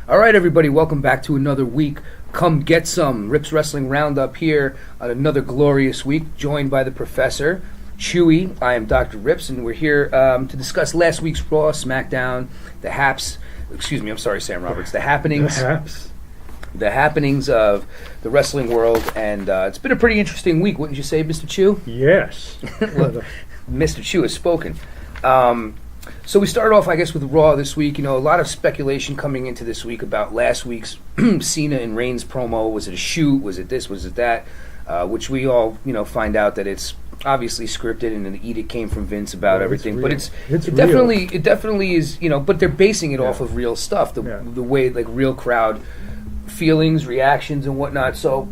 All right, everybody, welcome back to another week. Come get some Rips Wrestling Roundup here on another glorious week, joined by the Professor, Chewie. I am Dr. Rips, and we're here to discuss last week's Raw, SmackDown, the Sam Roberts, the happenings. The happenings of the wrestling world, and it's been a pretty interesting week, wouldn't you say, Mr. Chew? Yes. Well, Mr. Chew has spoken. So we started off, I guess, with Raw this week. You know, a lot of speculation coming into this week about last week's Cena and Reigns promo. Was it a shoot? Was it this? Was it that? Which we all, find out that it's obviously scripted and an edict came from Vince about everything. But it definitely is. But they're basing it off of real stuff. The way, like, real crowd feelings, reactions, and whatnot. So,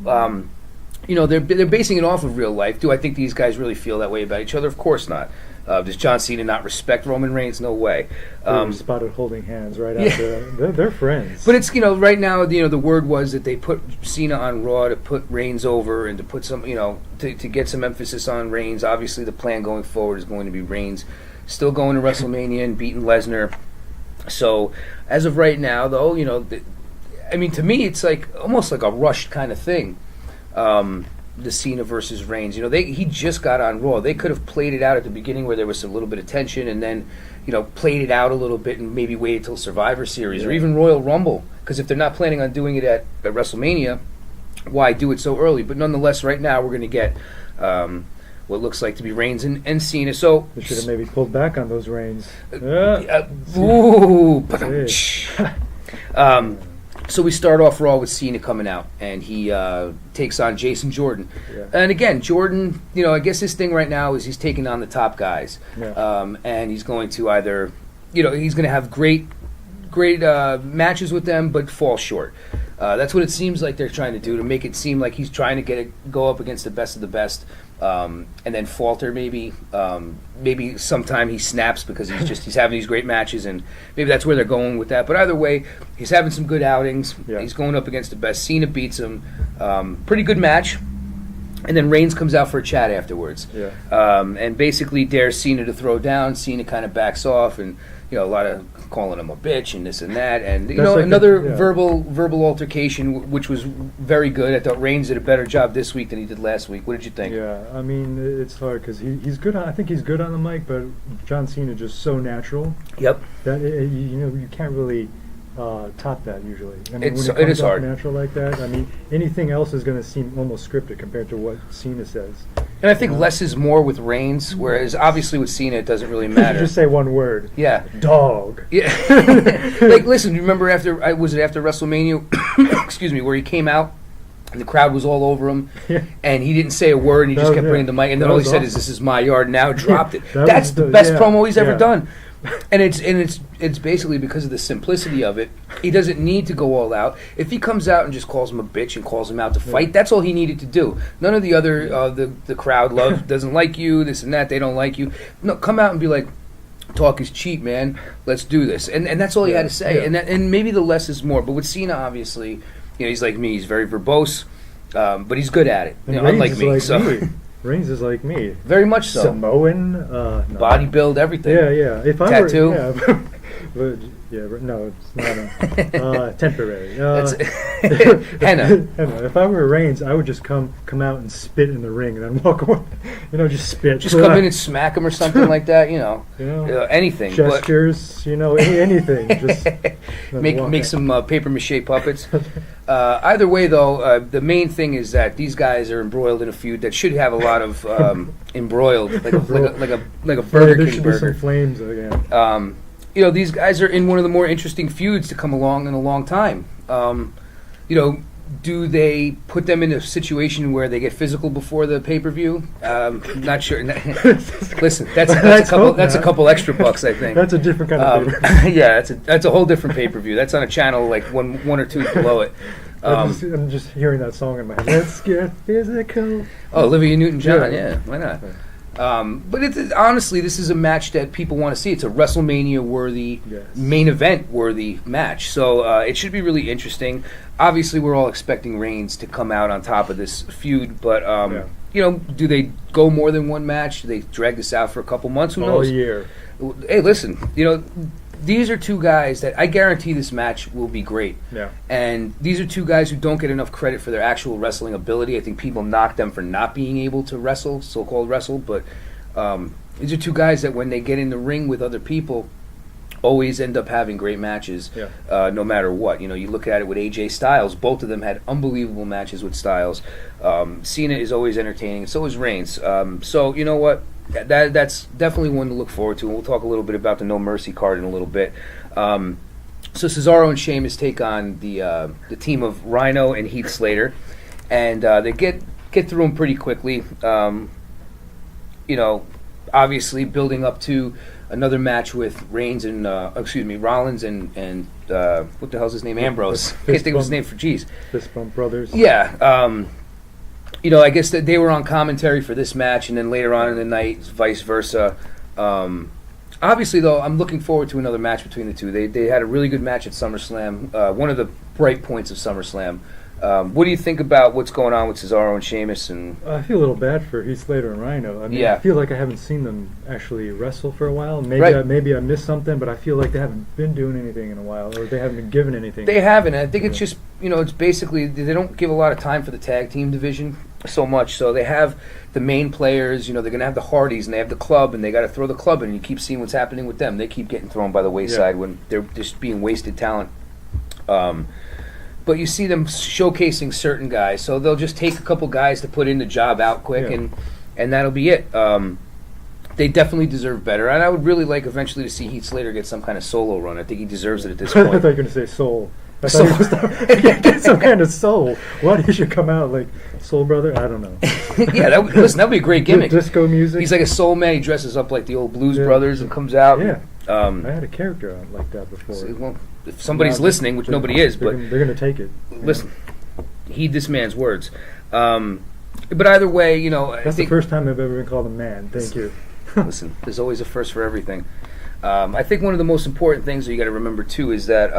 they're basing it off of real life. Do I think these guys really feel that way about each other? Of course not. Does John Cena not respect Roman Reigns? No way. They were spotted holding hands right after. They're friends. But it's, right now, the word was that they put Cena on Raw to put Reigns over and to put some, to get some emphasis on Reigns. Obviously, the plan going forward is going to be Reigns still going to WrestleMania and beating Lesnar. So, as of right now, though, to me, it's like almost like a rushed kind of thing. The Cena versus Reigns. He just got on Raw. They could have played it out at the beginning where there was a little bit of tension, and then, played it out a little bit and maybe waited till Survivor Series or even Royal Rumble. Because if they're not planning on doing it at WrestleMania, why do it so early? But nonetheless, right now we're going to get what looks like to be Reigns and Cena. So they should have maybe pulled back on those Reigns. So we start off Raw with Cena coming out, and he takes on Jason Jordan. Yeah. And again, Jordan, I guess his thing right now is he's taking on the top guys. Yeah. And he's going to either, he's going to have great matches with them, but fall short. That's what it seems like they're trying to do, to make it seem like he's trying to go up against the best of the best, and then falter maybe. Maybe sometime he snaps because he's having these great matches, and maybe that's where they're going with that. But either way, he's having some good outings. Yeah. He's going up against the best. Cena beats him. Pretty good match. And then Reigns comes out for a chat afterwards. Yeah. And basically dares Cena to throw down. Cena kind of backs off, and a lot of calling him a bitch and this and that, and another verbal altercation, which was very good. I thought Reigns did a better job this week than he did last week. What did you think? Yeah, it's hard because he's good. I think he's good on the mic, but John Cena just so natural. Yep. That you can't really top that usually. When it is comes off hard. Natural like that. Anything else is going to seem almost scripted compared to what Cena says. And I think less is more with Reigns, whereas obviously with Cena it doesn't really matter. Just say one word. Yeah. Dog. Yeah. Like, listen, you remember after WrestleMania, excuse me, where he came out and the crowd was all over him, and he didn't say a word, and he just kept bringing the mic, and then all he said is, "This is my yard now," dropped it. That's the best promo he's ever done. And it's basically because of the simplicity of it. He doesn't need to go all out. If he comes out and just calls him a bitch and calls him out to fight, that's all he needed to do. None of the other the crowd doesn't like you, this and that, they don't like you. No, come out and be like, talk is cheap, man. Let's do this. And that's all he had to say. Yeah. And maybe the less is more. But with Cena, obviously, he's like me. He's very verbose, but he's good at it. Unlike me. Me. Reigns is like me. Very much so. Samoan. Body build, everything. Yeah. If I Tattoo. No, it's not temporary. Henna. If I were Reigns, I would just come out and spit in the ring and then walk away. Just spit. Just come in and smack him or something like that. Anything. Gestures. Anything. Just make some paper mache puppets. Either way, though, the main thing is that these guys are embroiled in a feud that should have a lot of embroiled, like a Burger King burger. Some flames again. These guys are in one of the more interesting feuds to come along in a long time. Do they put them in a situation where they get physical before the pay-per-view? Not sure. Listen, that's a couple extra bucks, I think. That's a different kind of pay-per-view. Yeah, that's a whole different pay-per-view. That's on a channel like one or two below it. I'm just hearing that song in my head. Let's get physical. Oh, Olivia Newton-John, yeah, why not? But honestly, this is a match that people want to see. It's a WrestleMania-worthy, main event-worthy match. So it should be really interesting. Obviously, we're all expecting Reigns to come out on top of this feud. But, do they go more than one match? Do they drag this out for a couple months? Who knows? All year. Hey, listen, these are two guys that I guarantee this match will be great. Yeah. And these are two guys who don't get enough credit for their actual wrestling ability. I think people knock them for not being able to wrestle, so-called wrestle, but these are two guys that when they get in the ring with other people, always end up having great matches, no matter what. You know, you look at it with AJ Styles. Both of them had unbelievable matches with Styles. Cena is always entertaining. So is Reigns. So, you know what? That's definitely one to look forward to. And we'll talk a little bit about the No Mercy card in a little bit. So Cesaro and Sheamus take on the team of Rhino and Heath Slater. And they get through them pretty quickly. You know, obviously building up to another match with Rollins and what the hell's his name? Ambrose. Can't think of his name for Fist Bump Brothers. Yeah. You know, I guess that they were on commentary for this match, and then later on in the night, vice versa. Obviously, though, I'm looking forward to another match between the two. They had a really good match at SummerSlam. One of the bright points of SummerSlam. What do you think about what's going on with Cesaro and Sheamus? And I feel a little bad for Heath Slater and Rhino. I mean, I feel like I haven't seen them actually wrestle for a while. Maybe I missed something, but I feel like they haven't been doing anything in a while, or they haven't been given anything. They haven't. I think it's just, you know, it's basically they don't give a lot of time for the tag team division so much. So they have the main players. You know, they're going to have the Hardys, and they have the club, and they got to throw the club in. And you keep seeing what's happening with them. They keep getting thrown by the wayside when they're just being wasted talent. But you see them showcasing certain guys, so they'll just take a couple guys to put in the job out quick, and that'll be it. They definitely deserve better, and I would really like eventually to see Heath Slater get some kind of solo run. I think he deserves it at this point. I thought you were going to say soul. I thought you were going to get some kind of soul. Why he should come out like Soul Brother? I don't know. Yeah, listen, that would be a great gimmick. Disco music. He's like a soul man. He dresses up like the old Blues Brothers and comes out. Yeah, I had a character like that before. Well, if somebody's listening, which nobody is, but they're going to take it. Listen, heed this man's words. But either way, you know, that's the first time I've ever been called a man. Thank you. Listen, there's always a first for everything. I think one of the most important things that you got to remember too is that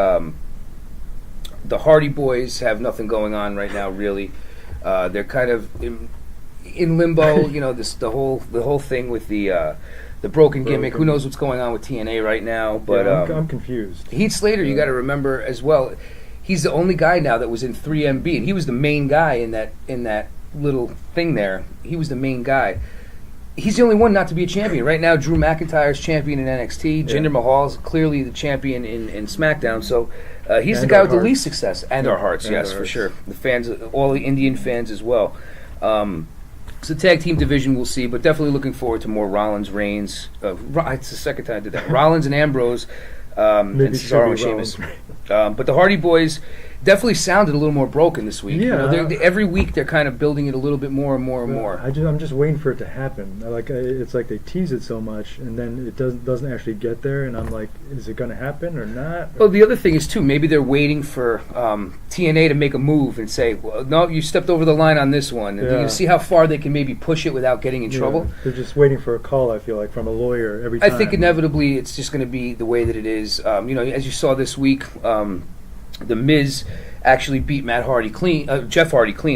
the Hardy Boys have nothing going on right now. Really, they're kind of in limbo. You know, the whole thing with the broken gimmick. Who knows what's going on with TNA right now? But I'm confused. Heath Slater, you got to remember as well. He's the only guy now that was in 3MB, and he was the main guy in that little thing there. He was the main guy. He's the only one not to be a champion right now. Drew McIntyre's champion in NXT. Jinder Mahal's clearly the champion in SmackDown. So he's the guy with the least success, and our hearts, yes, for sure. The fans, all the Indian fans as well. So tag team division we'll see, but definitely looking forward to more Rollins, Reigns. It's the second time I did that. Rollins and Ambrose, and Cesaro and Sheamus. But the Hardy Boys definitely sounded a little more broken this week. Yeah, you know, every week they're kind of building it a little bit more and more and more. I'm just waiting for it to happen. It's like they tease it so much, and then it doesn't actually get there, and I'm like, is it going to happen or not? Well, the other thing is too, maybe they're waiting for TNA to make a move and say, well, no, you stepped over the line on this one, and you see how far they can maybe push it without getting in trouble. They're just waiting for a call. I feel like from a lawyer every time. I think inevitably it's just going to be the way that it is. You know, as you saw this week. The Miz actually beat Jeff Hardy clean. I'm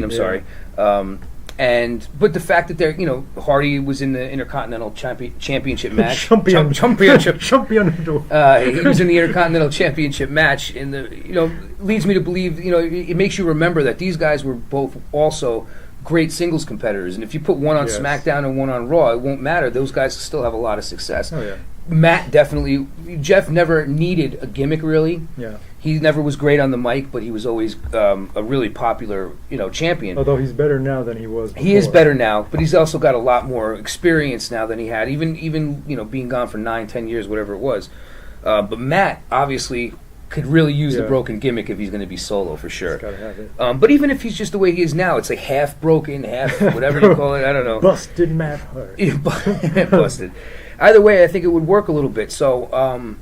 sorry. But the fact that they're, you know, Hardy was in the Intercontinental Championship match. Championship. He was in the Intercontinental Championship match, and leads me to believe, you know, it makes you remember that these guys were both also great singles competitors, and if you put one on SmackDown and one on Raw, it won't matter. Those guys still have a lot of success. Oh yeah. Jeff never needed a gimmick, really. Yeah. He never was great on the mic, but he was always a really popular, you know, champion. Although he's better now than he was before. He is better now, but he's also got a lot more experience now than he had, even you know, being gone for 9-10 years, whatever it was. But Matt obviously could really use the broken gimmick if he's going to be solo for sure. He's gotta have it. But even if he's just the way he is now, it's like half broken, half whatever you call it. I don't know. Busted Matt Hart. Busted. Either way, I think it would work a little bit. So I'm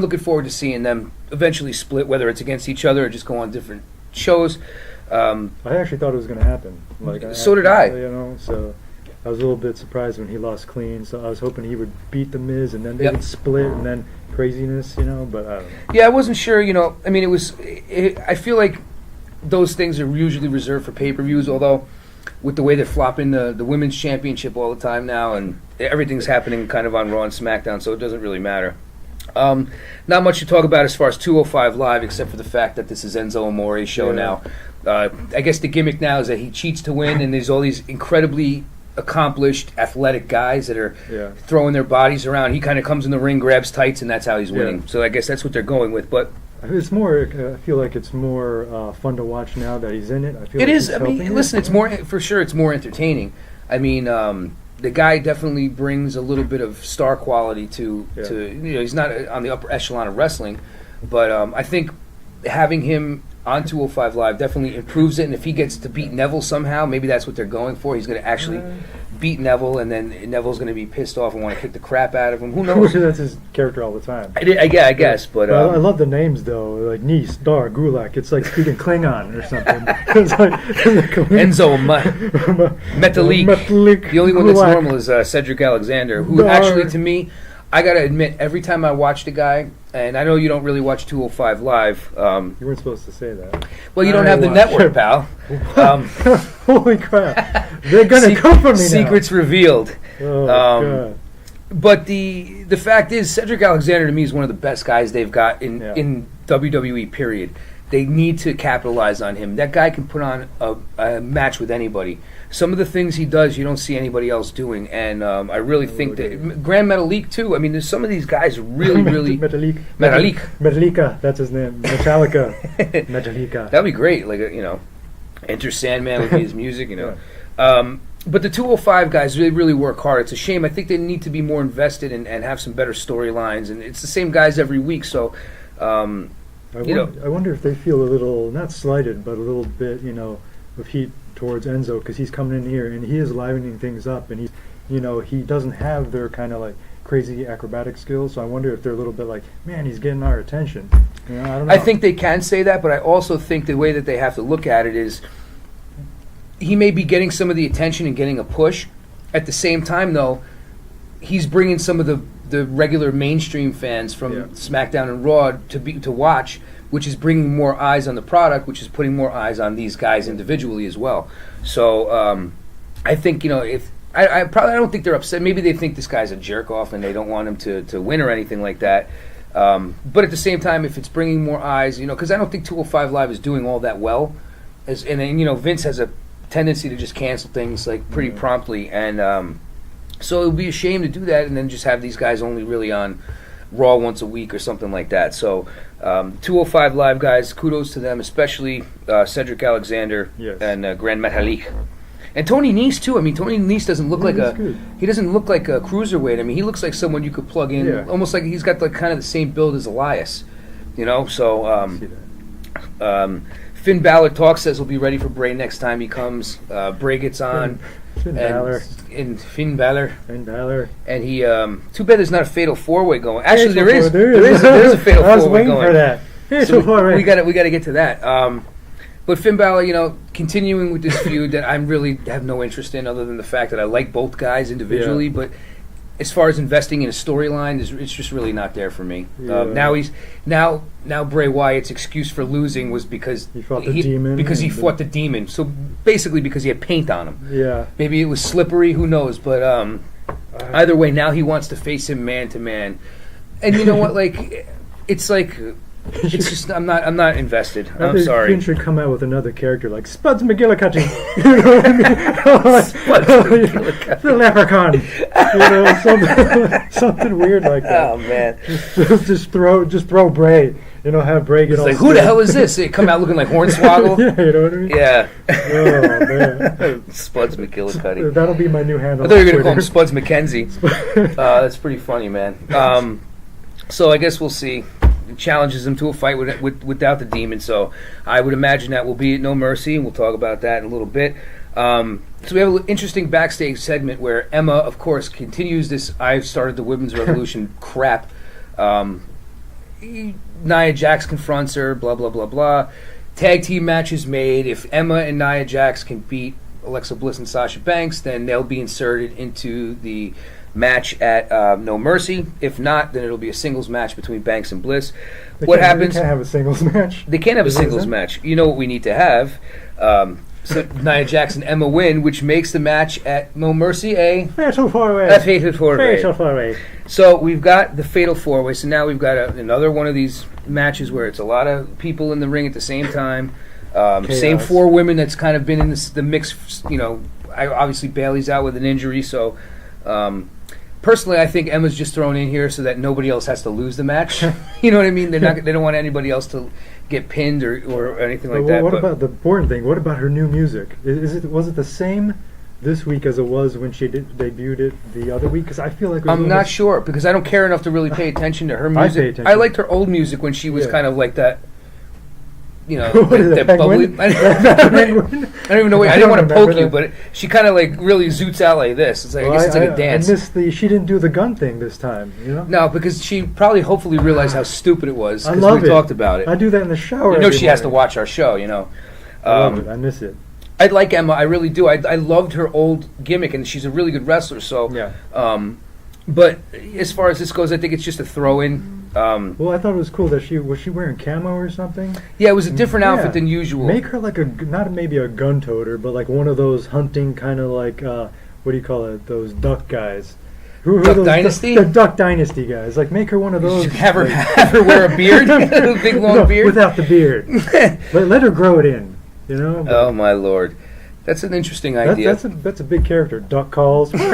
looking forward to seeing them eventually split, whether it's against each other or just go on different shows. I actually thought it was going to happen. So did I. You know, so I was a little bit surprised when he lost clean. So I was hoping he would beat the Miz and then they would split and then craziness, you know. But I don't know. Yeah, I wasn't sure. You know, I mean, I feel like those things are usually reserved for pay-per-views, although with the way they're flopping the women's championship all the time now, and everything's happening kind of on Raw and SmackDown, so it doesn't really matter. Not much to talk about as far as 205 Live, except for the fact that this is Enzo Amore's show now. I guess the gimmick now is that he cheats to win, and there's all these incredibly accomplished, athletic guys that are throwing their bodies around. He kind of comes in the ring, grabs tights, and that's how he's winning. So I guess that's what they're going with. But it's more. I feel like it's more fun to watch now that he's in it. I feel it like is. I mean, listen, it's more for sure. It's more entertaining. I mean, the guy definitely brings a little bit of star quality to he's not on the upper echelon of wrestling, but I think having him on 205 Live definitely improves it, and if he gets to beat Neville somehow, maybe that's what they're going for. He's going to actually beat Neville, and then Neville's going to be pissed off and want to kick the crap out of him. Who knows? That's his character all the time. I guess, but I love the names though, like Nis, Dar, Gulak. It's like speaking Klingon or something. It's like Enzo Metalik. The only one that's normal is Cedric Alexander, who actually, to me, I got to admit, every time I watch the guy, and I know you don't really watch 205 Live. You weren't supposed to say that. Well, you don't have the network, pal. Holy crap. They're going to come for me now. Secrets revealed. Oh, God. But the fact is, Cedric Alexander, to me, is one of the best guys they've got in WWE, period. They need to capitalize on him. That guy can put on a match with anybody. Some of the things he does, you don't see anybody else doing, and I really think that Grand Metalik too. I mean, there's some of these guys really Metallica, that's his name. Metallica. Metallica. That'd be great. Like Enter Sandman would be his music. But the 205 guys really work hard. It's a shame. I think they need to be more invested and have some better storylines. And it's the same guys every week. So, I wonder if they feel a little not slighted, but a little bit, of heat towards Enzo, because he's coming in here and he is livening things up, and he doesn't have their kind of like crazy acrobatic skills. So I wonder if they're a little bit like, man, he's getting our attention. I don't know. I think they can say that, but I also think the way that they have to look at it is he may be getting some of the attention and getting a push. At the same time, though, he's bringing some of the regular mainstream fans from SmackDown and Raw to watch, which is bringing more eyes on the product, which is putting more eyes on these guys individually as well. So I think if I don't think they're upset. Maybe they think this guy's a jerk off and they don't want him to win or anything like that. But at the same time, if it's bringing more eyes, because I don't think 205 Live is doing all that well, and Vince has a tendency to just cancel things like pretty promptly, and so it would be a shame to do that and then just have these guys only really on Raw once a week or something like that. So 205 Live guys, kudos to them, especially Cedric Alexander and Grand Metalik. And Tony Nese too. I mean, Tony Nese doesn't look like he doesn't look like a cruiserweight. I mean, he looks like someone you could plug in, almost like he's got kind of the same build as Elias. So Finn Balor says he'll be ready for Bray next time he comes. Bray gets on. Finn Balor. And he too bad there's not a fatal four-way going. Actually, there is a fatal four-way going. I was waiting for that. So we got to get to that. But Finn Balor, continuing with this feud that I really have no interest in, other than the fact that I like both guys individually. But as far as investing in a storyline, it's just really not there for me. Now Bray Wyatt's excuse for losing was because he fought the demon. Because he fought the demon. So basically, because he had paint on him. Yeah. Maybe it was slippery. Who knows? But either way, now he wants to face him man to man. And you know what? It's just I'm not invested. I'm sorry. Finn should come out with another character like Spuds McGillicuddy. You know what I mean? Spuds McGillicuddy. The leprechaun. Something weird like that. Oh man. Just throw Bray. Have Bray get all like, who the hell is this? They come out looking like Hornswoggle. Yeah, you know what I mean? Yeah. Oh man. Spuds McGillicuddy. That'll be my new handle. I thought you were going to call him Spuds McKenzie. That's pretty funny, man. So I guess we'll see. Challenges him to a fight without the demon, so I would imagine that will be at No Mercy, and we'll talk about that in a little bit. So we have an interesting backstage segment where Emma, of course, continues this I've started the Women's Revolution crap. Nia Jax confronts her, blah, blah, blah, blah. Tag team match is made. If Emma and Nia Jax can beat Alexa Bliss and Sasha Banks, then they'll be inserted into the match at No Mercy. If not, then it'll be a singles match between Banks and Bliss. What happens? They can't have a singles match. They can't have a singles match. You know what we need to have? So Nia Jax and Emma win, which makes the match at No Mercy a Fatal 4-way. A Fatal 4-way. Fatal 4-way. So we've got the Fatal 4-way. So now we've got another one of these matches where it's a lot of people in the ring at the same time. Same 4 women that's kind of been in the mix. Obviously Bayley's out with an injury, so personally I think Emma's just thrown in here so that nobody else has to lose the match. You know what I mean? They don't want anybody else to get pinned or anything like that. What about the important thing? What about her new music? Was it the same this week as it was when she debuted it the other week? Because I feel like I'm not sure because I don't care enough to really pay attention to her music. I liked her old music when she was kind of like that. That bubbly. I don't even know. I didn't want to poke you, but she kind of like really zoots out like this. It's like I guess it's like a dance. I missed she didn't do the gun thing this time. No, because she probably hopefully realized how stupid it was. I love we talked about it. I do that in the shower. She has to watch our show. I love it. I miss it. I like Emma. I really do. I loved her old gimmick, and she's a really good wrestler. So yeah. But as far as this goes, I think it's just a throw-in. Well, I thought it was cool that was she wearing camo or something? Yeah, it was a different outfit than usual. Make her like not maybe a gun toter, but like one of those hunting kind of like what do you call it? Those duck guys. Duck Dynasty? The Duck Dynasty guys. Like make her one of those. Have her wear a beard, a big long beard, without the beard. let her grow it in. Oh my lord. That's an interesting idea. That's a big character. Duck calls. How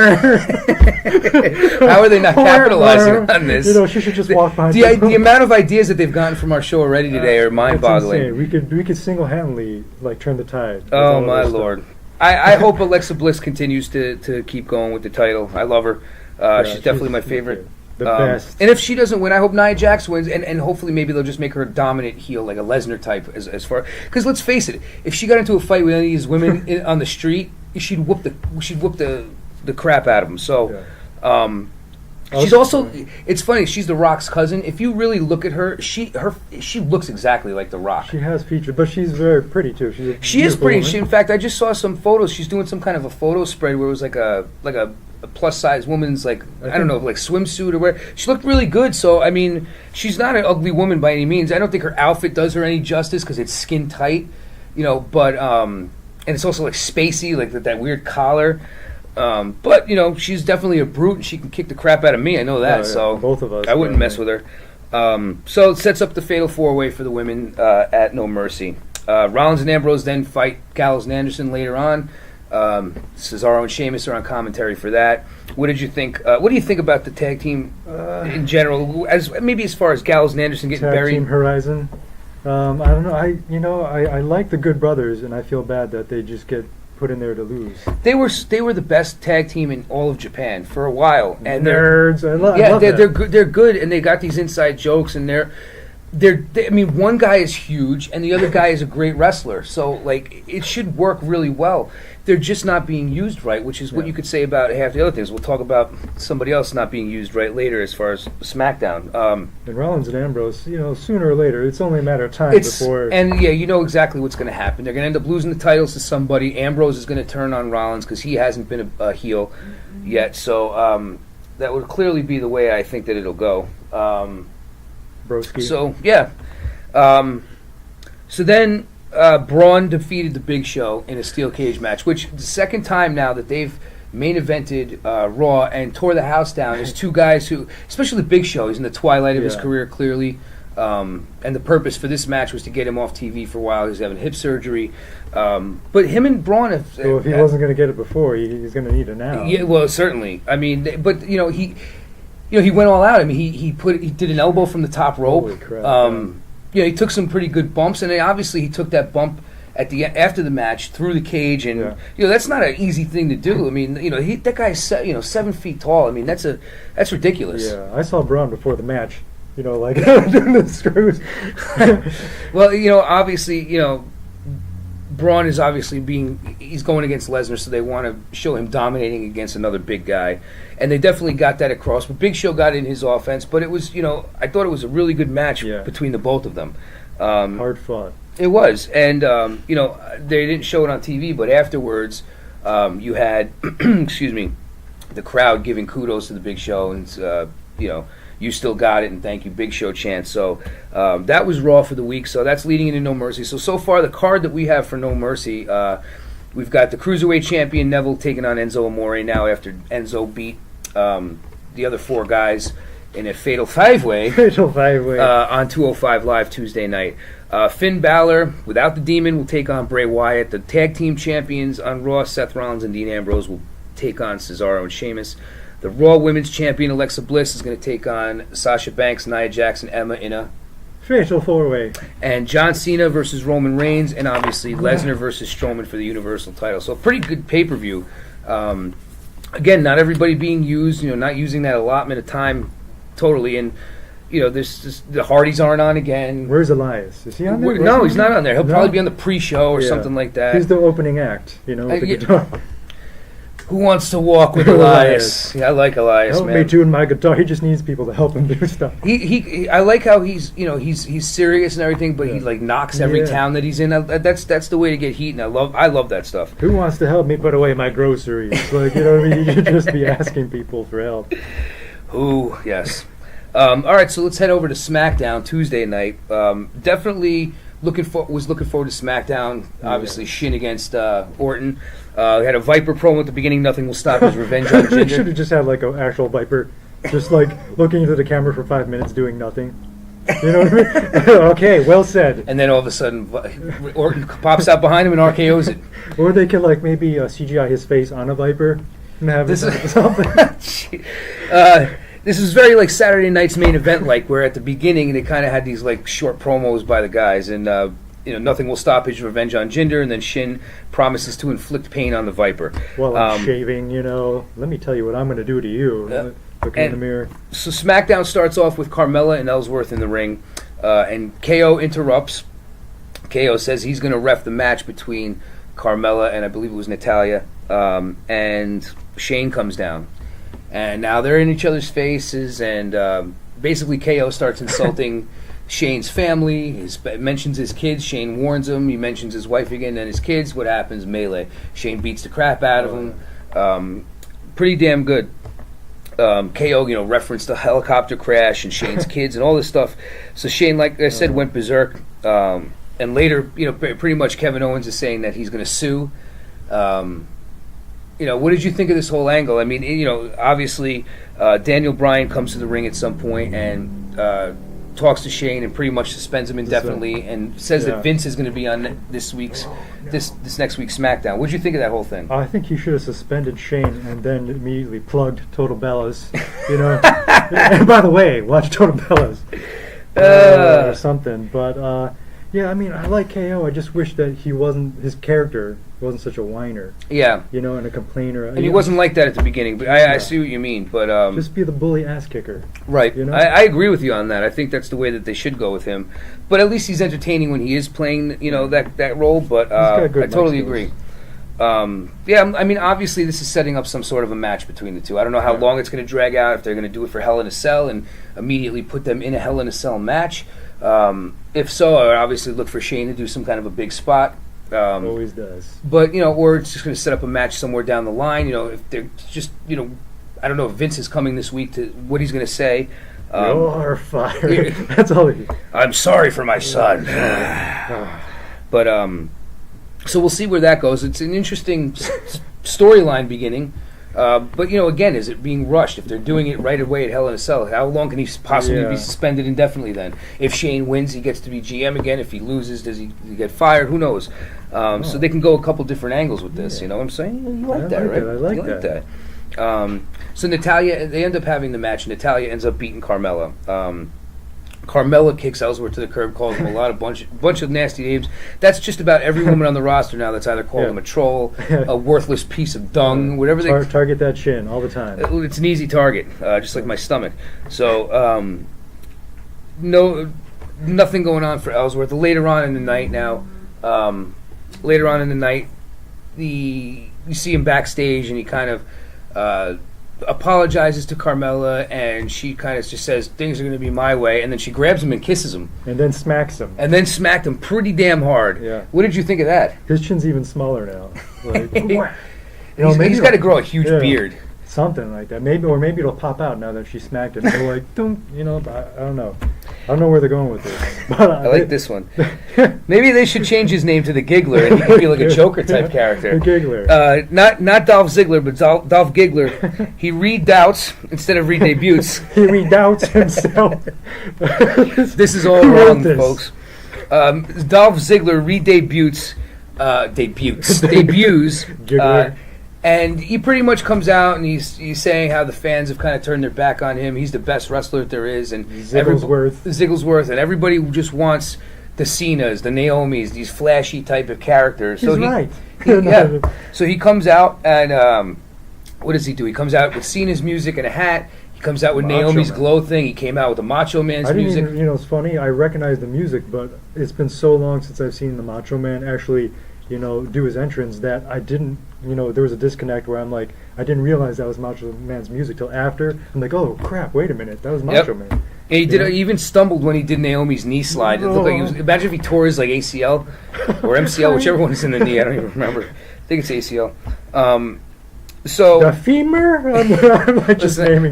are they not capitalizing on this? She should just walk behind. The amount of ideas that they've gotten from our show already today are mind-boggling. We could single-handedly turn the tide. Oh my lord! I hope Alexa Bliss continues to keep going with the title. I love her. She's definitely my favorite. The best. And if she doesn't win, I hope Nia Jax wins, and hopefully maybe they'll just make her a dominant heel, like a Lesnar type. As far because let's face it, if she got into a fight with any of these women on the street, she'd whoop the crap out of them. So, she's also it's funny. She's The Rock's cousin. If you really look at her, she looks exactly like The Rock. She has features, but she's very pretty too. She is pretty. In fact, I just saw some photos. She's doing some kind of a photo spread where it was like a plus size woman's like swimsuit or whatever. She looked really good. So I mean, she's not an ugly woman by any means. I don't think her outfit does her any justice because it's skin tight, But and it's also like spacey, like that weird collar. But she's definitely a brute and she can kick the crap out of me. I know that. So both of us. I wouldn't mess with her. So it sets up the Fatal 4-Way for the women at No Mercy. Rollins and Ambrose then fight Gallows and Anderson later on. Cesaro and Sheamus are on commentary for that. What did you think? What do you think about the tag team in general? As far as Gallows and Anderson getting buried. Tag team Horizon. I don't know. I like the Good Brothers, and I feel bad that they just get put in there to lose. They were the best tag team in all of Japan for a while, and nerds. I love they're good. They're good, and they got these inside jokes, and one guy is huge, and the other guy is a great wrestler. So like it should work really well. They're just not being used right, which is what you could say about half the other things. We'll talk about somebody else not being used right later as far as SmackDown. And Rollins and Ambrose, sooner or later, it's only a matter of time before... And, you know exactly what's going to happen. They're going to end up losing the titles to somebody. Ambrose is going to turn on Rollins because he hasn't been a heel yet. So that would clearly be the way I think that it'll go. Broski. So, yeah. So then... Braun defeated the Big Show in a steel cage match, which the second time now that they've main evented Raw and tore the house down is two guys who, especially the Big Show, he's in the twilight of his career clearly, and the purpose for this match was to get him off TV for a while. He was having hip surgery, but him and Braun have... So if he wasn't going to get it before, he's going to need it now. Yeah, well, certainly. I mean, but he went all out. I mean, he did an elbow from the top rope. Holy crap! He took some pretty good bumps, and then obviously he took that bump after the match through the cage, and that's not an easy thing to do. I mean, that guy's 7 feet tall. I mean, that's ridiculous. Yeah, I saw Braun before the match. Like doing the screws. Well, obviously, Braun is he's going against Lesnar, so they want to show him dominating against another big guy. And they definitely got that across. But Big Show got in his offense. But it was, I thought it was a really good match between the both of them. Hard fought. It was. And, they didn't show it on TV, but afterwards you had, excuse me, the crowd giving kudos to the Big Show and, you still got it, and thank you, Big Show chant. So that was Raw for the week. So that's leading into No Mercy. So far, the card that we have for No Mercy, we've got the Cruiserweight Champion Neville taking on Enzo Amore now after Enzo beat the other 4 guys in a Fatal 5-Way. On 205 Live Tuesday night. Finn Balor, without the Demon, will take on Bray Wyatt. The Tag Team Champions on Raw, Seth Rollins and Dean Ambrose, will take on Cesaro and Sheamus. The Raw Women's Champion, Alexa Bliss, is going to take on Sasha Banks, Nia Jax, and Emma in a Fatal 4-Way. And John Cena versus Roman Reigns, and obviously Lesnar versus Strowman for the Universal title. So a pretty good pay-per-view. Again, not everybody being used, not using that allotment of time totally, and there's just, the Hardys aren't on again. Where's Elias? Is he on there? No, he's not on there. He'll probably be on the pre-show or something like that. He's the opening act, with the guitar. Who wants to walk with Elias? Yeah, I like Elias, help man. me tune my guitar. He just needs people to help him do stuff. I like how he's serious and everything, but he knocks every town that he's in. That's the way to get heat, and I love that stuff. Who wants to help me put away my groceries? You should just be asking people for help. Who? Yes. All right, so let's head over to SmackDown Tuesday night. Definitely was looking forward to SmackDown. Obviously, Shin against Orton. We had a Viper promo at the beginning. Nothing will stop his revenge on Jinder. Should have just had an actual Viper, just looking into the camera for 5 minutes doing nothing. You know what I mean? Okay, well said. And then all of a sudden, Orton pops out behind him and RKO's it. Or they could maybe CGI his face on a Viper and have something. This is very Saturday Night's Main Event where at the beginning they kind of had these short promos by the guys, and nothing will stop his revenge on Jinder, and then Shin promises to inflict pain on the Viper. While I'm shaving, let me tell you what I'm going to do to you. Looking in the mirror. So SmackDown starts off with Carmella and Ellsworth in the ring, and KO interrupts. KO says he's going to ref the match between Carmella and I believe it was Natalya, and Shane comes down. And now they're in each other's faces, and basically KO starts insulting Shane's family. He mentions his kids. Shane warns him. He mentions his wife again, and his kids. What happens? Melee. Shane beats the crap out of him. Pretty damn good. KO, referenced the helicopter crash and Shane's kids and all this stuff. So Shane, like I said, went berserk. And later, pretty much Kevin Owens is saying that he's going to sue. What did you think of this whole angle? I mean, obviously Daniel Bryan comes to the ring at some point and talks to Shane and pretty much suspends him indefinitely and says that Vince is going to be on this next week's SmackDown. What did you think of that whole thing? I think he should have suspended Shane and then immediately plugged Total Bellas. And by the way, watch Total Bellas or something. But I like KO. I just wish that his character wasn't such a whiner. Yeah. And a complainer. And he wasn't like that at the beginning, but I see what you mean. But just be the bully ass kicker. Right. I agree with you on that. I think that's the way that they should go with him. But at least he's entertaining when he is playing, that role. But I totally agree. Obviously this is setting up some sort of a match between the two. I don't know how long it's going to drag out, if they're going to do it for Hell in a Cell and immediately put them in a Hell in a Cell match. If so, I would obviously look for Shane to do some kind of a big spot. Always does. But, or it's just going to set up a match somewhere down the line. If they're just, I don't know if Vince is coming this week to what he's going to say. You're fired. That's all he... I'm sorry for my son. But, so we'll see where that goes. It's an interesting storyline beginning. But, again, is it being rushed? If they're doing it right away at Hell in a Cell, how long can he possibly be suspended indefinitely then? If Shane wins, he gets to be GM again. If he loses, does he get fired? Who knows? So they can go a couple different angles with this, you know what I'm saying? You like that, right? I like that. So Natalya, they end up having the match. Natalya ends up beating Carmella. Carmella kicks Ellsworth to the curb, calls him a bunch of nasty names. That's just about every woman on the roster now that's either called him a troll, a worthless piece of dung, whatever they... Target that chin all the time. It's an easy target, just like my stomach. So, nothing going on for Ellsworth. Later on in the night now, you see him backstage and he kind of... apologizes to Carmella, and she kind of just says things are going to be my way, and then she grabs him and kisses him, and then smacks him, smacked him pretty damn hard. Yeah. What did you think of that? His chin's even smaller now. He's got to grow a huge beard. Something like that. Maybe it'll pop out now that she smacked it. They're like, don't, I don't know. I don't know where they're going with this. But I like this one. Maybe they should change his name to the Giggler, and he could be like a Joker type character. The Giggler. Not Dolph Ziggler, but Dolph Giggler. He redoubts instead of redebuts. He redoubts himself. This is all wrong, folks. Dolph Ziggler debuts. And he pretty much comes out and he's saying how the fans have kind of turned their back on him. He's the best wrestler that there is, and Zigglesworth, and everybody just wants the Cenas, the Naomis, these flashy type of characters. He's right. So he comes out and what does he do? He comes out with Cena's music and a hat. He comes out with Naomi's glow thing. He came out with the Macho Man's music. It's funny. I recognize the music, but it's been so long since I've seen the Macho Man actually, do his entrance that I didn't. There was a disconnect where I'm like, I didn't realize that was Macho Man's music till after. I'm like, oh crap! Wait a minute, that was Macho Man. And he did. He even stumbled when he did Naomi's knee slide. It looked like he was. Imagine if he tore his ACL or MCL, whichever one is in the knee. I don't even remember. I think it's ACL. So the femur. I'm like just naming.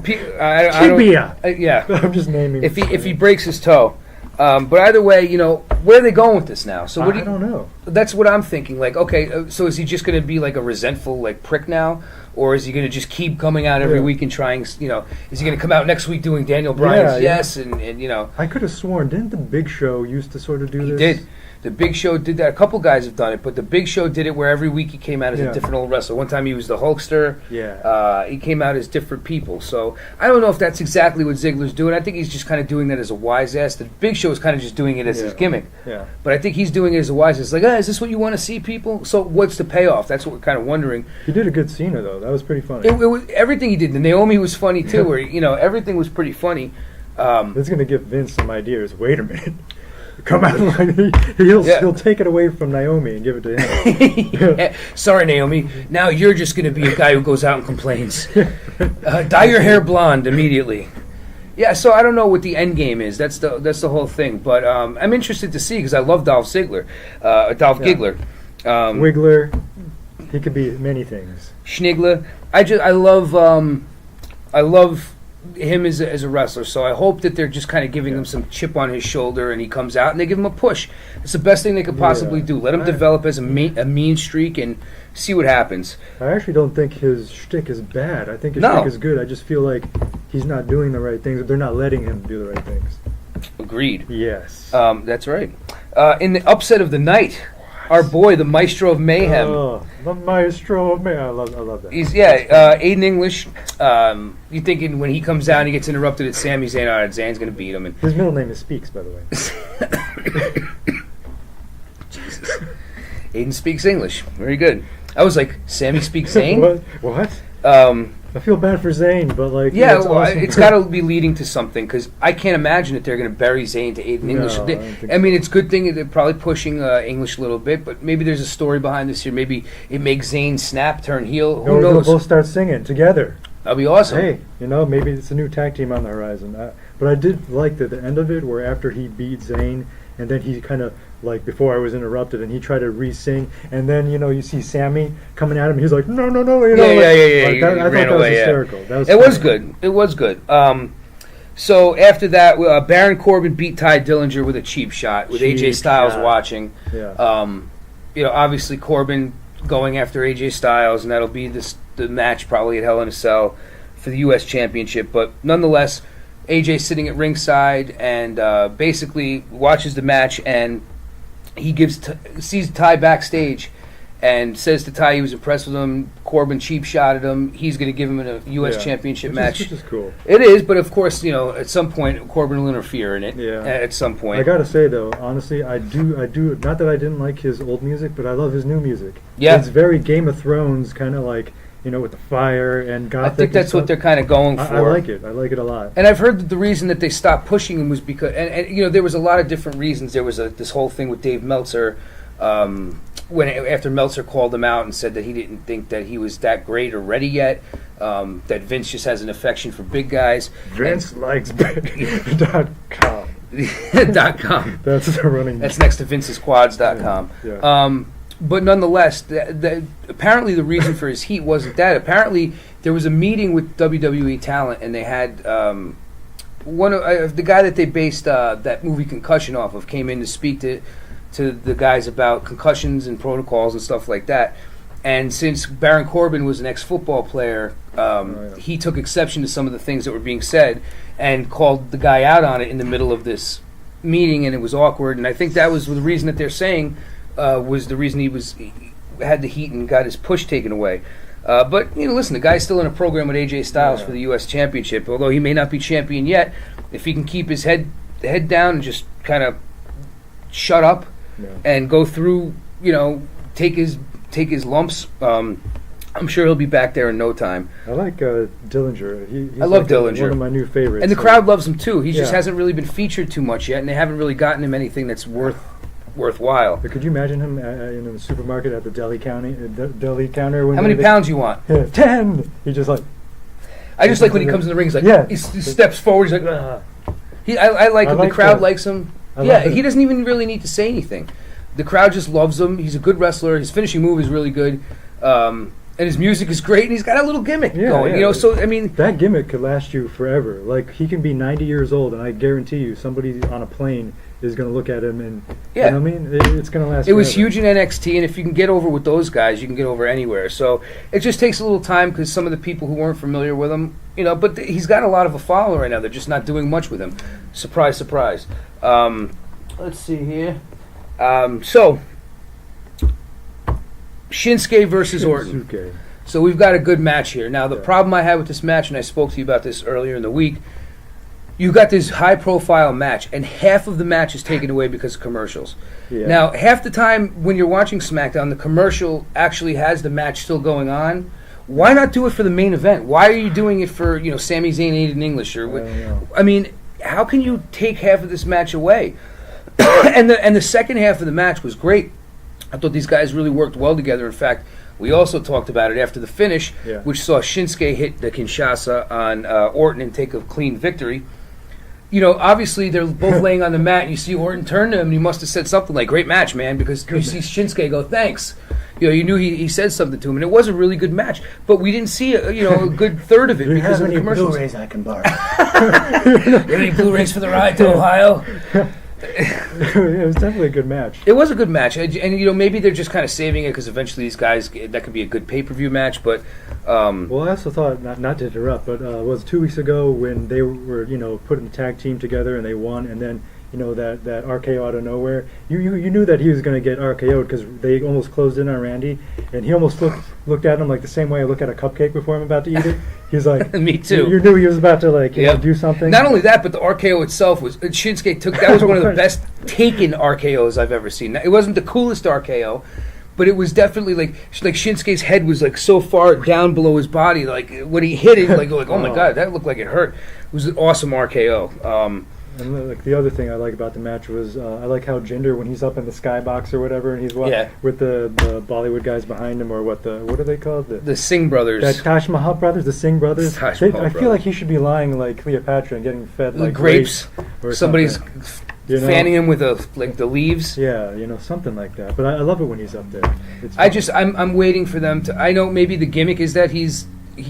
Tibia. Yeah, I'm just naming. If he breaks his toe. But either way, where are they going with this now? So I don't know. That's what I'm thinking. Like, okay, so is he just going to be like a resentful prick now, or is he going to just keep coming out every week and trying? Is he going to come out next week doing Daniel Bryan's yes? And I could have sworn, didn't the Big Show used to sort of do this? He did. The Big Show did that. A couple guys have done it, but the Big Show did it where every week he came out as a different old wrestler. One time he was the Hulkster. Yeah. He came out as different people. So I don't know if that's exactly what Ziggler's doing. I think he's just kind of doing that as a wise ass. The Big Show is kind of just doing it as his gimmick. Yeah. But I think he's doing it as a wise ass. It's like, is this what you want to see, people? So what's the payoff? That's what we're kind of wondering. He did a good Cena, though. That was pretty funny. It was, everything he did. The Naomi was funny, too, where, everything was pretty funny. It's going to give Vince some ideas. Wait a minute. Come out like he'll take it away from Naomi and give it to him. Sorry, Naomi. Now you're just going to be a guy who goes out and complains. Dye your hair blonde immediately. Yeah, so I don't know what the end game is. That's the whole thing. But I'm interested to see because I love Dolph Ziggler, Giggler, Wiggler. He could be many things. Schnigler. I love him as a wrestler, so I hope that they're just kind of giving him some chip on his shoulder and he comes out and they give him a push. It's the best thing they could possibly do. Let him develop as a mean streak and see what happens. I actually don't think his shtick is bad. I think his shtick is good. I just feel like he's not doing the right things. They're not letting him do the right things. Agreed. Yes. That's right. In the upset of the night, our boy, the Maestro of Mayhem. Oh, the Maestro of Mayhem. I love that. He's Aiden English. You thinking when he comes out and he gets interrupted at Sami Zayn, all right, Zayn's going to beat him. And his middle name is Speaks, by the way. Jesus. Aiden speaks English. Very good. I was like, Sami speaks Zayn? What? I feel bad for Zayn, but awesome. It's got to be leading to something because I can't imagine that they're going to bury Zayn to Aiden English. I mean, it's a good thing that they're probably pushing English a little bit, but maybe there's a story behind this here. Maybe it makes Zayn snap, turn heel. Who knows? They'll both start singing together. That'd be awesome. Hey, maybe it's a new tag team on the horizon. But I did like the end of it where after he beat Zayn, and then he kind of, before I was interrupted, and he tried to re-sing, and then, you see Sammy coming at him, he's like, no, I thought that was hysterical. It was good. So after that, Baron Corbin beat Ty Dillinger with a cheap shot, with AJ Styles watching. Yeah. Obviously Corbin going after AJ Styles, and that'll be the match probably at Hell in a Cell for the U.S. Championship, but nonetheless, AJ sitting at ringside and basically watches the match, and he sees Ty backstage and says to Ty he was impressed with him. Corbin cheap shotted him. He's going to give him a U.S. Championship match. Which is cool. It is, but of course, at some point, Corbin will interfere in it. Yeah. At some point. I got to say, though, honestly, I do. Not that I didn't like his old music, but I love his new music. Yeah. It's very Game of Thrones, kind of like, with the fire and gothic. I think that's what they're kind of going for. I like it. I like it a lot. And I've heard that the reason that they stopped pushing him was because, and there was a lot of different reasons. There was this whole thing with Dave Meltzer, after Meltzer called him out and said that he didn't think that he was that great or ready yet, that Vince just has an affection for big guys. Vince likes big.com. .com. That's the running. That's next to Vince'sQuads.com. Yeah. But nonetheless, apparently the reason for his heat wasn't that. Apparently there was a meeting with WWE talent, and they had one of the guy that they based that movie Concussion off of came in to speak to the guys about concussions and protocols and stuff like that. And since Baron Corbin was an ex-football player, he took exception to some of the things that were being said and called the guy out on it in the middle of this meeting, and it was awkward. And I think that was the reason that they're saying was the reason he had the heat and got his push taken away. But, listen, the guy's still in a program with AJ Styles for the U.S. Championship. Although he may not be champion yet, if he can keep his head down and just kind of shut up and go through, take his lumps, I'm sure he'll be back there in no time. I like Dillinger. He's I love Dillinger. One of my new favorites. And the crowd loves him, too. He just hasn't really been featured too much yet, and they haven't really gotten him anything that's worthwhile. But could you imagine him in the supermarket at the deli counter? When how many pounds you want? 10! He just like... I just like when he comes in the ring, he's like, he steps forward, he's like, I like him. The crowd likes him. He doesn't even really need to say anything. The crowd just loves him. He's a good wrestler. His finishing move is really good. And his music is great, and he's got a little gimmick going. So, I mean... That gimmick could last you forever. Like, he can be 90 years old, and I guarantee you, somebody on a plane is going to look at him, and, you know what I mean? It's going to last forever. It was huge in NXT, and if you can get over with those guys, you can get over anywhere. So, it just takes a little time, because some of the people who weren't familiar with him, but he's got a lot of a following right now. They're just not doing much with him. Surprise, surprise. Let's see here. So... Shinsuke versus Orton. So we've got a good match here. Now, the problem I had with this match, and I spoke to you about this earlier in the week, you got this high-profile match, and half of the match is taken away because of commercials. Now, half the time when you're watching SmackDown, the commercial actually has the match still going on. Why not do it for the main event? Why are you doing it for, Sami Zayn in English? I mean, how can you take half of this match away? and the second half of the match was great. I thought these guys really worked well together. In fact, we also talked about it after the finish, which saw Shinsuke hit the Kinshasa on Orton and take a clean victory. Obviously they're both laying on the mat, and you see Orton turn to him, and he must have said something like, "Great match, man," because you see Shinsuke go, "Thanks." You knew he said something to him, and it was a really good match. But we didn't see a good third of it because of the commercials. Blu-rays I can borrow? Any Blu-rays for the ride to Ohio? It was definitely a good match. It was a good match, and maybe they're just kind of saving it because eventually these guys, that could be a good pay-per-view match. But well, I also thought, not to interrupt, but was 2 weeks ago when they were putting the tag team together and they won, and then that RKO out of nowhere. You knew that he was going to get RKO'd because they almost closed in on Randy, and he almost looked at him like the same way I look at a cupcake before I'm about to eat it. He was like, "Me too." You knew he was about to do something. Not only that, but the RKO itself was Shinsuke took. That was one of the best taken RKOs I've ever seen. It wasn't the coolest RKO, but it was definitely like Shinsuke's head was like so far down below his body. Like when he hit it, like oh my god, that looked like it hurt. It was an awesome RKO. And the other thing I like about the match was I like how Jinder, when he's up in the skybox or whatever, and he's with the Bollywood guys behind him, or what are they called? The Singh brothers. The Taj Mahal brothers, the Singh brothers. I feel like he should be lying like Cleopatra and getting fed like grapes or somebody's fanning him with the leaves. Yeah, something like that. But I love it when he's up there. I'm waiting for them to. I know maybe the gimmick is that he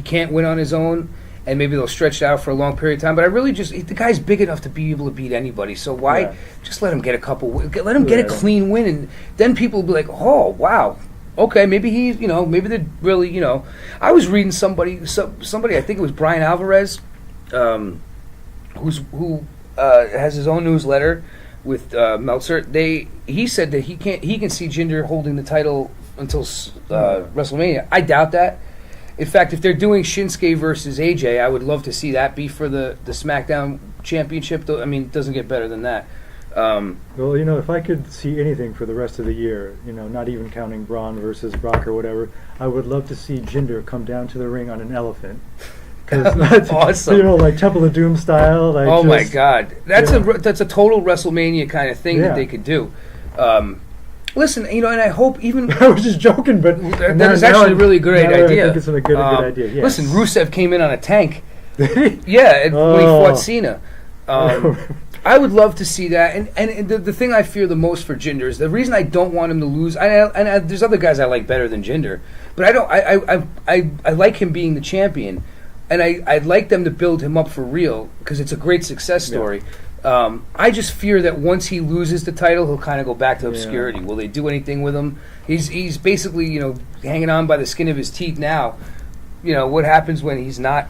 can't win on his own. And maybe they'll stretch it out for a long period of time. But I really the guy's big enough to be able to beat anybody. So why just let him get a couple? Let him get a clean win, and then people will be like, "Oh, wow, okay, maybe he's maybe they're really I was reading somebody I think it was Brian Alvarez, who has his own newsletter with Meltzer. He said that he can see Jinder holding the title until WrestleMania. I doubt that. In fact, if they're doing Shinsuke versus AJ, I would love to see that be for the SmackDown Championship. Though, I mean, it doesn't get better than that. Well, if I could see anything for the rest of the year, not even counting Braun versus Brock or whatever, I would love to see Jinder come down to the ring on an elephant. That's awesome. Like Temple of Doom style. My God, that's a total WrestleMania kind of thing that they could do. Listen, and I hope even... I was just joking, but... That is actually a really great idea. I think it's a good idea, yes. Listen, Rusev came in on a tank. When he fought Cena. I would love to see that, and the thing I fear the most for Jinder is the reason I don't want him to lose. There's other guys I like better than Jinder, but I don't. I like him being the champion, and I'd like them to build him up for real because it's a great success story. Yeah. I just fear that once he loses the title, he'll kind of go back to obscurity. Will they do anything with him? He's basically hanging on by the skin of his teeth now. What happens when he's not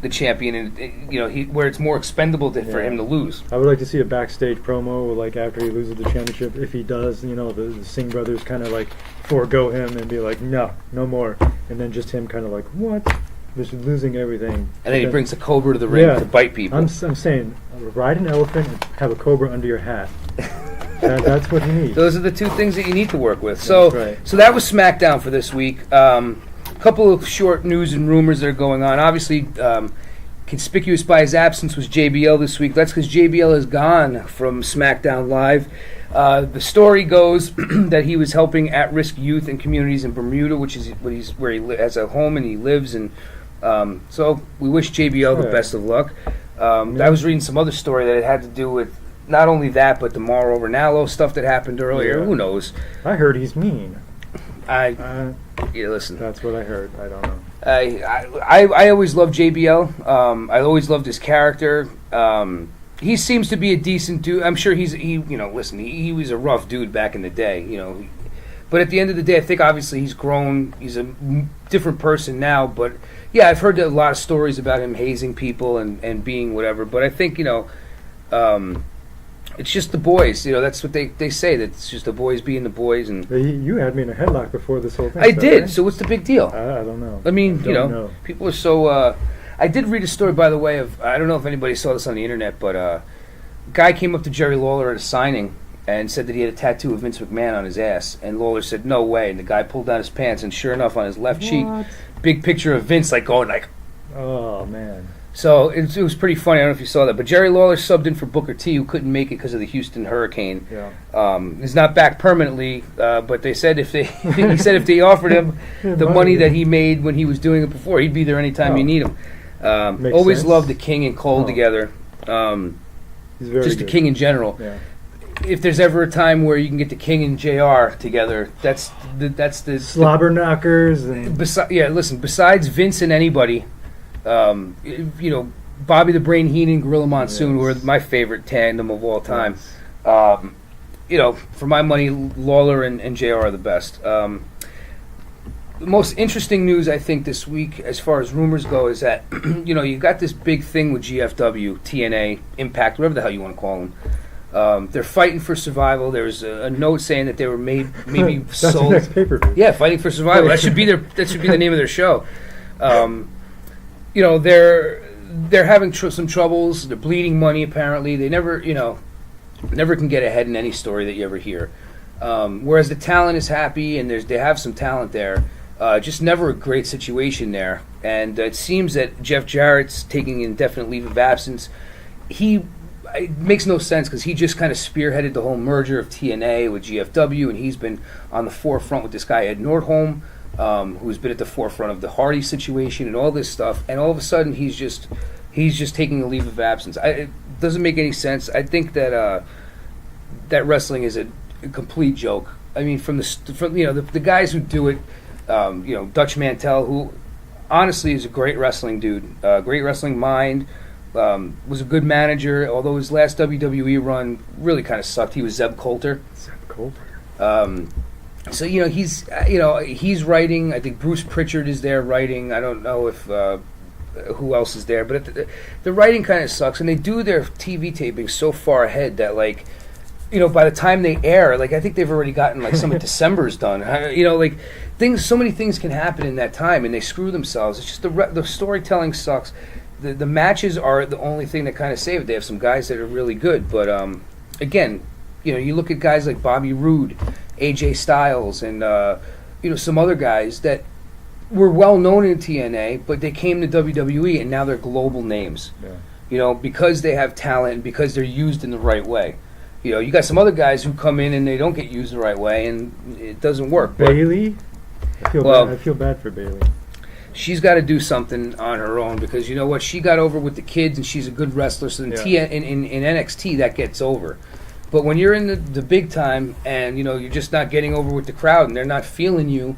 the champion, and where it's more expendable for him to lose. I would like to see a backstage promo, like after he loses the championship. If he does, the Singh brothers kind of like forego him and be like, no more, and then just him kind of like, what? Just losing everything. And then he brings a cobra to the ring to bite people. I'm saying, ride an elephant and have a cobra under your hat. That's what he needs. Those are the two things that you need to work with. So that was SmackDown for this week. Couple of short news and rumors that are going on. Obviously, conspicuous by his absence was JBL this week. That's because JBL is gone from SmackDown Live. The story goes that he was helping at-risk youth and communities in Bermuda, which is where he has a home and he lives. And so we wish JBL the best of luck. I was reading some other story that it had to do with not only that, but the Mauro Ranallo stuff that happened earlier. Yeah. Who knows? I heard he's mean. Listen. That's what I heard. I don't know. I always loved JBL. I always loved his character. He seems to be a decent dude. I'm sure he was a rough dude back in the day, But at the end of the day, I think obviously he's grown. He's a different person now. But yeah, I've heard a lot of stories about him hazing people and being whatever. But I think it's just the boys. That's what they say. That it's just the boys being the boys. And you had me in a headlock before this whole thing. I did. So what's the big deal? I don't know. I mean, people are so. I did read a story, by the way, of I don't know if anybody saw this on the internet, but a guy came up to Jerry Lawler at a signing and said that he had a tattoo of Vince McMahon on his ass, and Lawler said no way, and the guy pulled down his pants, and sure enough, on his left cheek, big picture of Vince going like, oh man. So it was pretty funny. I don't know if you saw that, but Jerry Lawler subbed in for Booker T, who couldn't make it because of the Houston hurricane. Yeah. He's not back permanently, but they said if they offered him the money that he made when he was doing it before, he'd be there anytime you need him. Always sense. Loved the King and Cole together. He's very just good. The King in general. Yeah. If there's ever a time where you can get the King and JR together, that's the slobber knockers. And besides Vince and anybody. Bobby the Brain Heenan, Gorilla Monsoon were my favorite tandem of all time. For my money, Lawler and JR are the best. The most interesting news, I think, this week, as far as rumors go, is that, you've got this big thing with GFW, TNA, Impact, whatever the hell you want to call them. They're fighting for survival. There's a note saying that they were maybe That's sold. The next pay-per-view. Yeah, fighting for survival. That should be the name of their show. They're having some troubles. They're bleeding money. Apparently, they never can get ahead in any story that you ever hear. Whereas the talent is happy, and they have some talent there. Just never a great situation there. And it seems that Jeff Jarrett's taking indefinite leave of absence. It makes no sense because he just kind of spearheaded the whole merger of TNA with GFW, and he's been on the forefront with this guy Ed Nordholm. Who's been at the forefront of the Hardy situation and all this stuff, and all of a sudden he's just taking a leave of absence. It doesn't make any sense. I think that that wrestling is a complete joke. I mean, from the guys who do it, Dutch Mantel, who honestly is a great wrestling dude, great wrestling mind, was a good manager. Although his last WWE run really kind of sucked. He was Zeb Coulter. So he's writing. I think Bruce Pritchard is there writing. I don't know if who else is there, but the writing kind of sucks. And they do their TV taping so far ahead that by the time they air, I think they've already gotten some of December's done. So many things can happen in that time, and they screw themselves. It's just the storytelling sucks. The matches are the only thing that kind of save it. They have some guys that are really good, but again, you look at guys like Bobby Roode, AJ Styles, and some other guys that were well known in TNA, but they came to WWE and now they're global names. Yeah. Because they have talent and because they're used in the right way. You got some other guys who come in and they don't get used the right way and it doesn't work. Bailey, I feel bad for Bailey. she's got to do something on her own, because you know what, she got over with the kids and she's a good wrestler. So in NXT that gets over, but when you're in the big time and you know you're just not getting over with the crowd and they're not feeling you,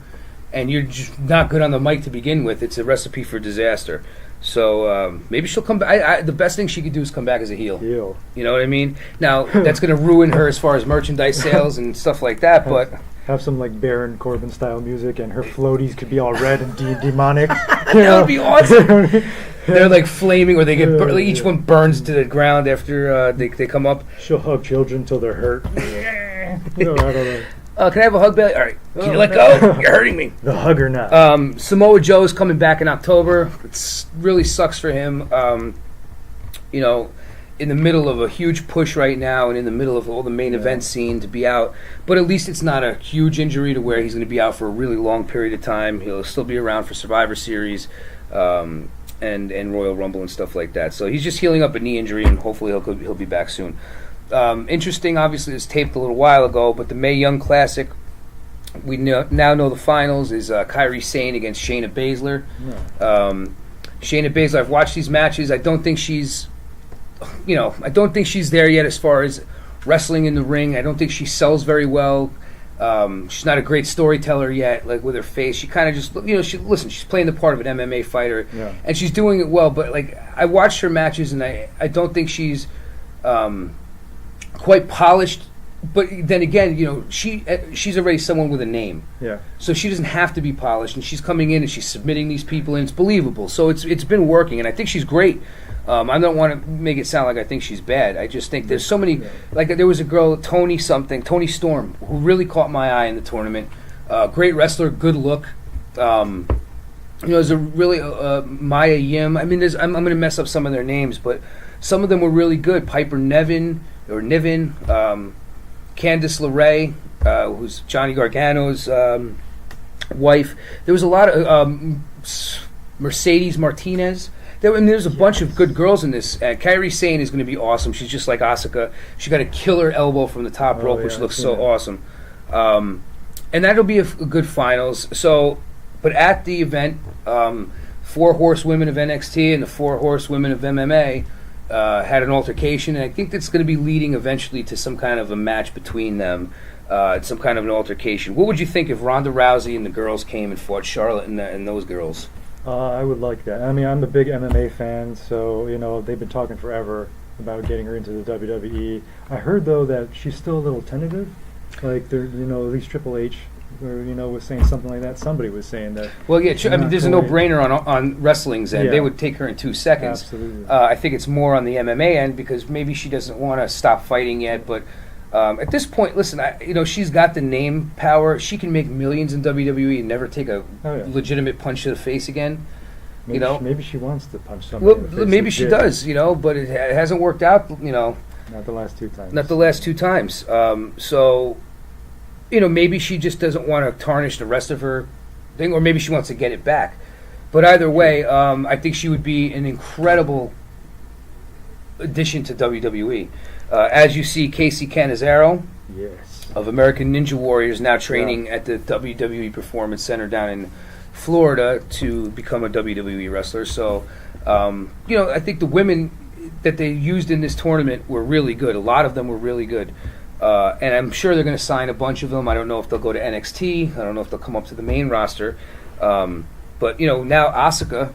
and you're just not good on the mic to begin with, it's a recipe for disaster. So maybe she'll come back. The best thing she could do is come back as a heel. You know what I mean? Now, that's going to ruin her as far as merchandise sales and stuff like that, but... Have some, like, Baron Corbin-style music, and her floaties could be all red and demonic. That would be awesome. They're, like, flaming, or they get each one burns to the ground after they come up. She'll hug children until they're hurt. I don't know. Can I have a hug, Bailey? All right. Can you let go? You're hurting me. The hug or not. Samoa Joe is coming back in October. It really sucks for him. You know, in the middle of a huge push right now and in the middle of all the main event scene to be out. But at least it's not a huge injury to where he's going to be out for a really long period of time. He'll still be around for Survivor Series and Royal Rumble and stuff like that. So he's just healing up a knee injury, and hopefully he'll be back soon. Interesting, obviously, it was taped a little while ago, but the Mae Young Classic, we now know the finals is Kairi Sane against Shayna Baszler. Shayna Baszler, I've watched these matches. I don't think she's there yet as far as wrestling in the ring. I don't think she sells very well. She's not a great storyteller yet, like with her face. She kind of just, she's playing the part of an MMA fighter, and she's doing it well. But like, I watched her matches, and I don't think she's quite polished, but then again, she's already someone with a name. So she doesn't have to be polished, and she's coming in and she's submitting these people, and it's believable. So it's been working, and I think she's great. I don't want to make it sound like I think she's bad. I just think there's so many. Like there was a girl, Toni Storm, who really caught my eye in the tournament. Great wrestler, good look. There's a really Maya Yim. I mean, I'm going to mess up some of their names, but some of them were really good. Piper Niven, Candice LeRae, who's Johnny Gargano's wife. There was a lot of Mercedes Martinez. There's a bunch of good girls in this. Kairi Sane is going to be awesome. She's just like Asuka. She got a killer elbow from the top rope, which looks so awesome. And that'll be a good finals. So, but at the event, 4 horsewomen of NXT and the 4 horsewomen of MMA had an altercation, and I think that's going to be leading eventually to some kind of a match between them, some kind of an altercation. What would you think if Ronda Rousey and the girls came and fought Charlotte and those girls? I would like that. I mean, I'm a big MMA fan, so, they've been talking forever about getting her into the WWE. I heard, though, that she's still a little tentative. Like, at least Triple H, was saying something like that. Somebody was saying that. Well, yeah, I mean, there's a no-brainer on wrestling's end. They would take her in 2 seconds. Absolutely. I think it's more on the MMA end because maybe she doesn't want to stop fighting yet, but at this point, listen, she's got the name power. She can make millions in WWE and never take a legitimate punch to the face again. Maybe she wants to punch somebody in the face. Maybe she does, but it hasn't worked out, Not the last 2 times. Not the last 2 times. So, maybe she just doesn't want to tarnish the rest of her thing, or maybe she wants to get it back. But either way, I think she would be an incredible addition to WWE. As you see, Casey Cannizzaro of American Ninja Warriors now training at the WWE Performance Center down in Florida to become a WWE wrestler. So, I think the women that they used in this tournament were really good. A lot of them were really good. And I'm sure they're going to sign a bunch of them. I don't know if they'll go to NXT. I don't know if they'll come up to the main roster. But, now Asuka,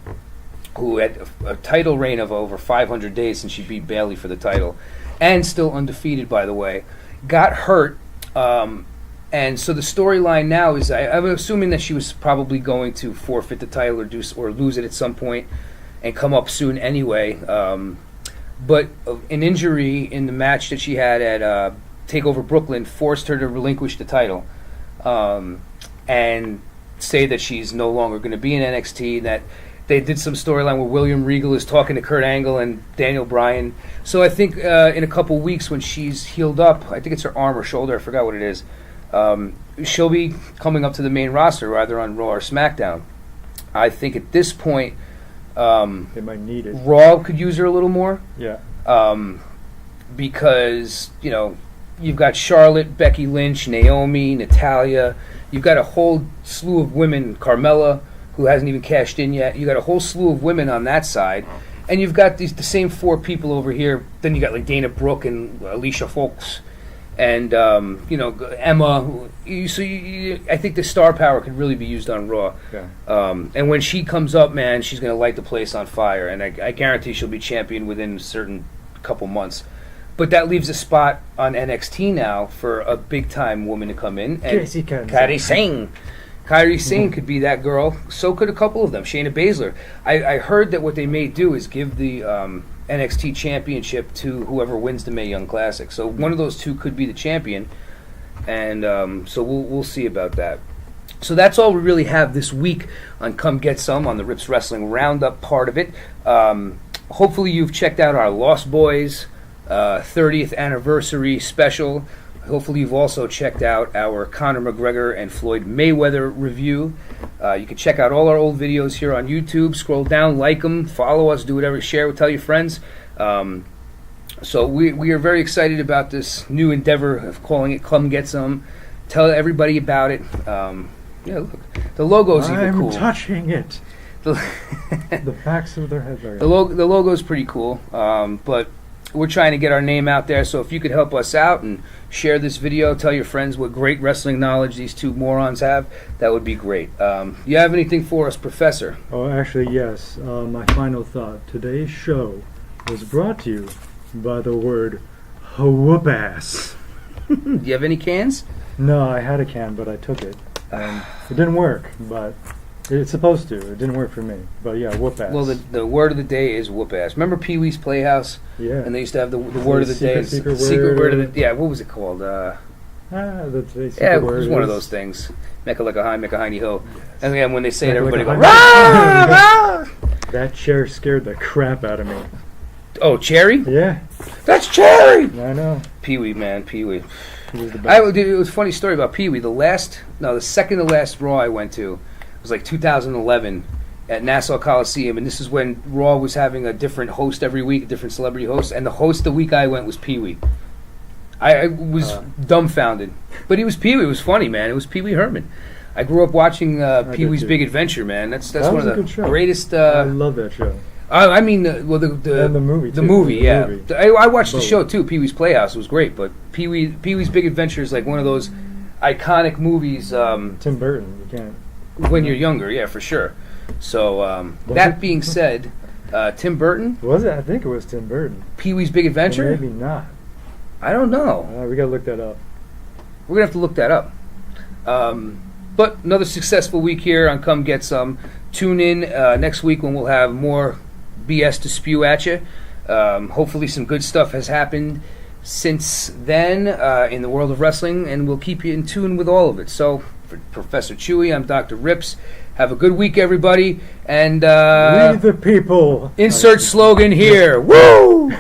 who had a title reign of over 500 days since she beat Bayley for the title, and still undefeated, by the way, got hurt. And so the storyline now is, I'm assuming that she was probably going to forfeit the title or lose it at some point and come up soon anyway. But an injury in the match that she had at TakeOver Brooklyn forced her to relinquish the title and say that she's no longer going to be in NXT, that they did some storyline where William Regal is talking to Kurt Angle and Daniel Bryan. So I think in a couple weeks when she's healed up, I think it's her arm or shoulder, I forgot what it is, she'll be coming up to the main roster, either on Raw or SmackDown. I think at this point, they might need it. Raw could use her a little more. Yeah. Because, you've got Charlotte, Becky Lynch, Naomi, Natalia. You've got a whole slew of women, Carmella, who hasn't even cashed in yet. You got a whole slew of women on that side. And you've got the same 4 people over here. Then you got like Dana Brooke and Alicia Fox, and Emma. I think the star power could really be used on Raw. Yeah. And when she comes up, man, she's going to light the place on fire. And I guarantee she'll be champion within a certain couple months. But that leaves a spot on NXT now for a big time woman to come in. And Kairi Sane. Kairi Sane could be that girl. So could a couple of them. Shayna Baszler. I heard that what they may do is give the NXT championship to whoever wins the Mae Young Classic. So one of those two could be the champion. And so we'll see about that. So that's all we really have this week on Come Get Some on the Rips Wrestling Roundup part of it. Hopefully you've checked out our Lost Boys 30th anniversary special. Hopefully you've also checked out our Conor McGregor and Floyd Mayweather review. You can check out all our old videos here on YouTube. Scroll down, like them, follow us, do whatever, share, tell your friends. So we are very excited about this new endeavor of calling it Come Get Some. Tell everybody about it. Look, the logo's even cool. I'm touching it. The backs of their heads are. The logo's pretty cool, but we're trying to get our name out there, so if you could help us out and share this video, tell your friends what great wrestling knowledge these two morons have, that would be great. You have anything for us, Professor? Oh, actually, yes. My final thought. Today's show was brought to you by the word whoop-ass. Do you have any cans? No, I had a can, but I took it. And it didn't work, but it's supposed to. It didn't work for me. But yeah, whoop-ass. Well, the word of the day is whoop-ass. Remember Pee-wee's Playhouse? Yeah. And they used to have the word of the day. Secret word of the... Yeah, what was it called? The it was one of those things. Mecca like a high, Mecca hiney ho. And then when they say it, everybody like go, rah, rah! That chair scared the crap out of me. Oh, Cherry? Yeah. That's Cherry! I know. Pee-wee, man, Pee-wee. He was the best. It was a funny story about Pee-wee. The second to last Raw I went to was like 2011 at Nassau Coliseum, and this is when Raw was having a different host every week, a different celebrity host, and the host the week I went was Pee-wee. I was dumbfounded. But he was Pee-wee. It was funny, man. It was Pee-wee Herman. I grew up watching Pee-wee's Big Adventure, man. That's one of the greatest... I love that show. I mean, the movie, too. The movie, yeah. I watched the show, too. Pee-wee's Playhouse. It was great, but Pee-wee's Big Adventure is like one of those iconic movies... Tim Burton, you can't... When you're younger, yeah, for sure. So, that being said, Tim Burton? Was it? I think it was Tim Burton. Pee-wee's Big Adventure? Or maybe not. I don't know. We gotta look that up. We're gonna have to look that up. But another successful week here on Come Get Some. Tune in next week when we'll have more BS to spew at you. Hopefully some good stuff has happened since then in the world of wrestling, and we'll keep you in tune with all of it. So, for Professor Chewie, I'm Dr. Rips. Have a good week, everybody. And we the people. Insert slogan here. Woo!